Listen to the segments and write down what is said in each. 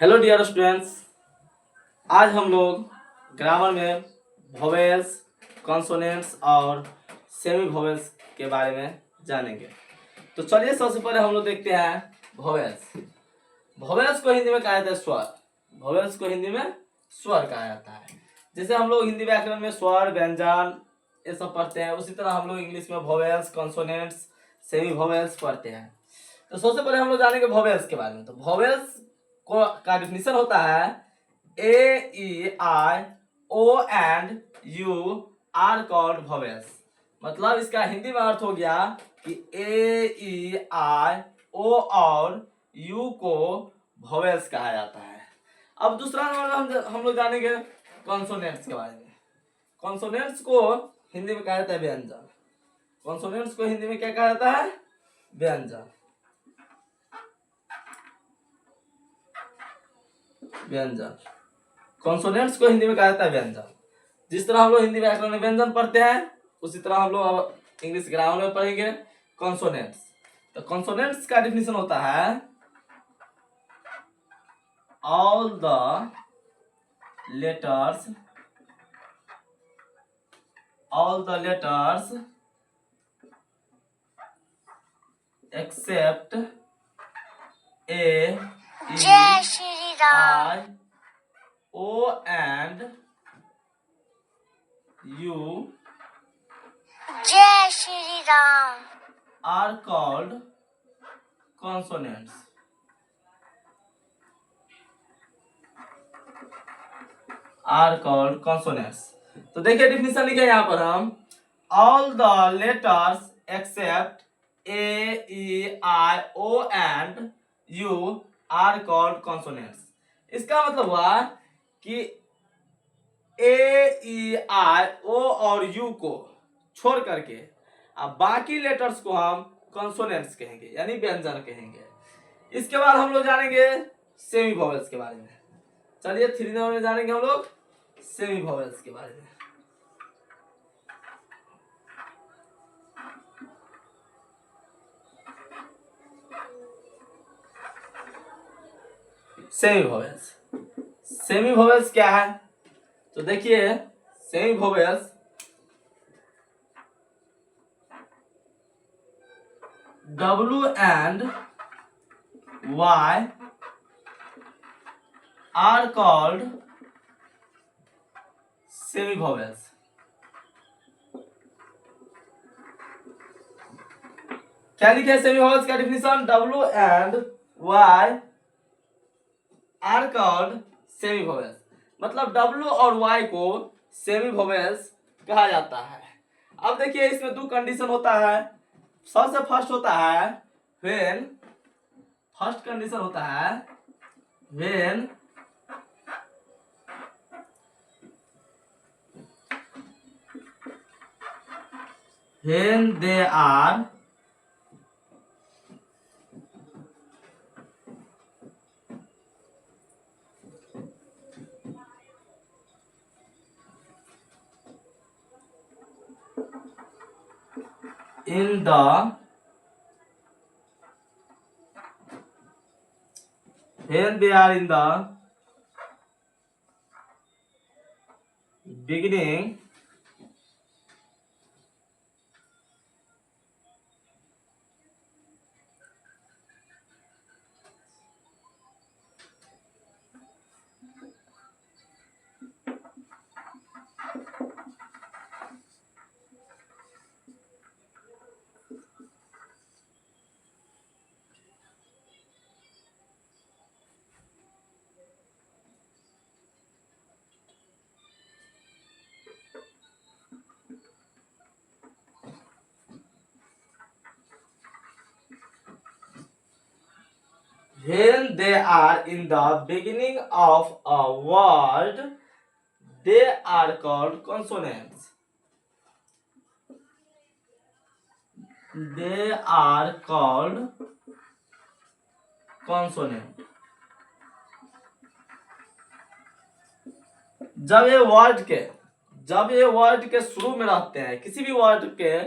Hello dear students. आज हम लोग ग्रामर में वोवेल्स, कॉन्सोनेंट्स और सेमी वोवेल्स के बारे में जानेंगे। तो चलिए सबसे पहले हम लोग देखते हैं वोवेल्स। वोवेल्स को हिंदी में कहा जाता है स्वर। वोवेल्स को हिंदी में स्वर कहा जाता है। जैसे हम लोग हिंदी व्याकरण में स्वर, व्यंजन ये सब पढ़ते हैं, उसी तरह हम लोग इंग्लिश में वोवेल्स, कॉन्सोनेंट्स, सेमी वोवेल्स पढ़ते हैं। तो सबसे पहले हम लोग जानेंगे वोवेल्स के बारे में। तो वोवेल्स को का डिफिनीशन होता है A E I O and U are called vowels. मतलब इसका हिंदी में अर्थ हो गया कि ए ई आई ओ और यू को वोवेल्स कहा जाता है। अब दूसरा नंबर हम लोग जानेंगे कॉन्सोनेंट्स के बारे में। कॉन्सोनेंट्स को हिंदी में कहा जाता है व्यंजन। कॉन्सोनेंट्स को हिंदी में क्या कहा जाता है? व्यंजन। व्यंजन। कॉन्सोनेंट्स को हिंदी में कहा जाता है व्यंजन। जिस तरह हम लोग हिंदी व्याकरण में व्यंजन पढ़ते हैं, उसी तरह हम लोग अब इंग्लिश ग्रामर में पढ़ेंगे कॉन्सोनेंट्स। तो कॉन्सोनेंट्स का डिफिनीशन होता है ऑल द लेटर्स एक्सेप्ट ए जय Shri Ram. I O and U जय Shri Ram are called consonants. Are called consonants. तो देखिए डिफिनीशन लिखे यहाँ पर हम all the letters except A, E, I, O and U are called consonants. इसका मतलब हुआ कि ए ई आई ओ और यू को छोड़ करके अब बाकी लेटर्स को हम कॉन्सोनेंट्स कहेंगे, यानी व्यंजन कहेंगे। इसके बाद हम लोग जानेंगे सेमी वोवेल्स के बारे में। चलिए 3 नंबर में जानेंगे हम लोग सेमी वोवेल्स के बारे में। Semi vowels. सेमी वोवेल्स क्या है? तो देखिए semi vowels W and Y are called semi vowels. क्या लिखे है सेमी वोवेल्स का definition? W and Y are called semi vowels. मतलब W और Y को सेमी वोवेल्स कहा जाता है। अब देखिए इसमें 2 कंडीशन होता है। सबसे फर्स्ट होता है व्हेन, फर्स्ट कंडीशन होता है when they are in the beginning when they are in the beginning of a word, they are called consonants. They are called consonant. जब ये वर्ड के शुरू में रहते हैं, किसी भी वर्ड के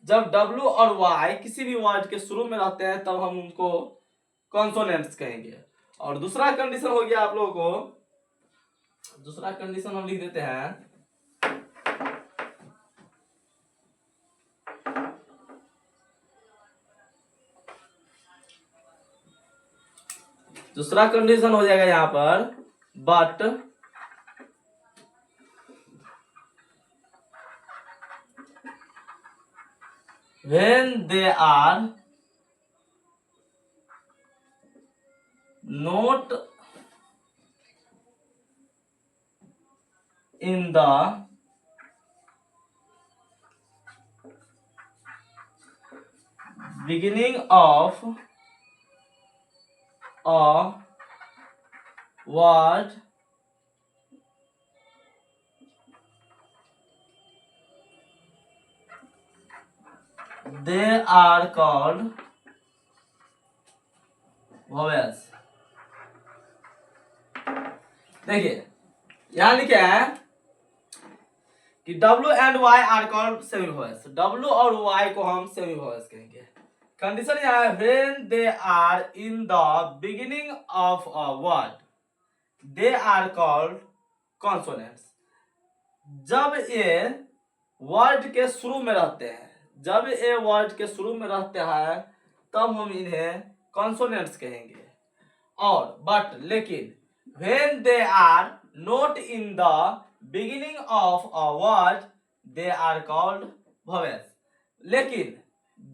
जब W और Y किसी भी वर्ड के शुरू में रहते हैं, तब हम उनको कॉन्सोनेंट्स कहेंगे। और दूसरा कंडीशन हो गया आप लोगों को, दूसरा कंडीशन हम लिख देते हैं, दूसरा कंडीशन हो जाएगा यहां पर but when they are not in the beginning of a word, they are called vowels। देखिए यहां लिखे हैं कि W and Y are called semi voice, W और Y को हम सेमी वॉइस कहेंगे। कंडीशन यह है when they are in the beginning of a word they are called consonants. जब ये वर्ड के शुरू में रहते हैं, जब ये वर्ड के शुरू में रहते हैं तब हम इन्हें कॉन्सोनेंट्स कहेंगे। और बट लेकिन when they are not in the beginning of a word they are called vowels। लेकिन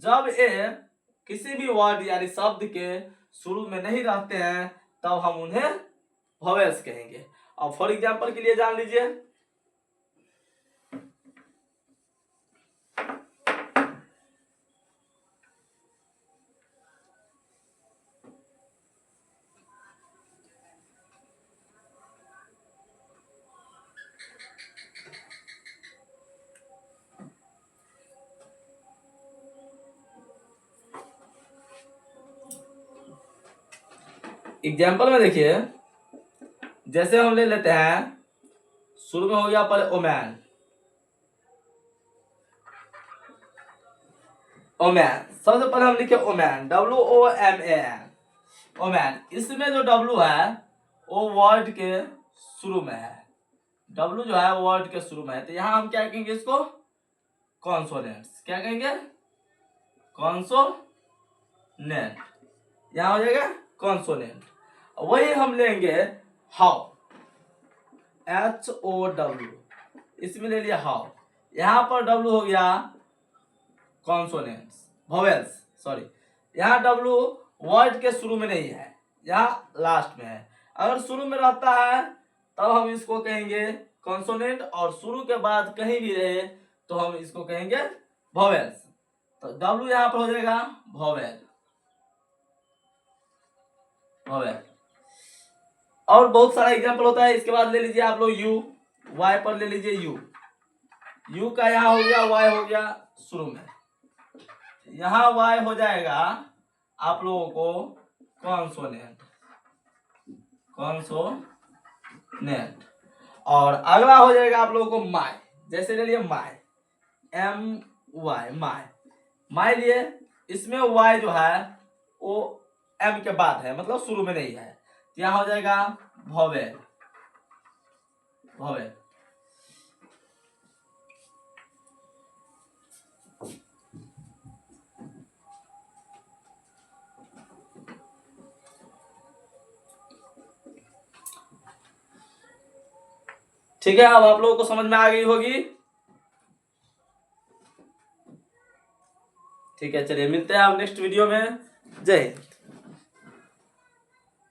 जब ये किसी भी वर्ड यानी शब्द के शुरू में नहीं रहते हैं तब हम उन्हें vowels कहेंगे। अब फॉर एग्जांपल के लिए जान लीजिए, एग्जाम्पल में देखिए, जैसे हम ले लेते हैं, शुरू में हो गया पहले ओमैन, ओमैन सबसे पहले हम लिखे ओमैन, WOMAN, ओमैन। इसमें जो W है वो वर्ड के शुरू में है, W जो है वर्ड के शुरू में है, तो यहां हम क्या कहेंगे इसको, कॉन्सोनेंट्स। क्या कहेंगे, कॉन्सोनेंट, यहां हो जाएगा कॉन्सोनेंट। वही हम लेंगे हाउ, HOW, इसमें ले लिया हाउ, यहां पर W हो गया कॉन्सोनेंट्स, वोवेल्स सॉरी, यहाँ W वर्ड के शुरू में नहीं है, यहाँ लास्ट में है। अगर शुरू में रहता है तब हम इसको कहेंगे कॉन्सोनेंट, और शुरू के बाद कहीं भी रहे तो हम इसको कहेंगे वोवेल्स। तो W यहाँ पर हो जाएगा वोवेल, वोवेल। और बहुत सारा एग्जांपल होता है। इसके बाद ले लीजिए आप लोग U, Y पर ले लीजिए U, U का यहाँ हो गया, Y हो गया शुरू में, यहाँ Y हो जाएगा आप लोगों को कॉन्सोनेंट, कॉन्सोनेंट। और अगला हो जाएगा आप लोगों को माय, जैसे ले लिए माय, MY, माय, माय लिए, इसमें Y जो है वो M के बाद है, मतलब शुरू में नहीं है, तो यहाँ हो जाएगा वोवेल, वोवेल। ठीक है, अब आप लोगों को समझ में आ गई होगी। ठीक है, चलिए मिलते हैं आप नेक्स्ट वीडियो में। जय हिंद।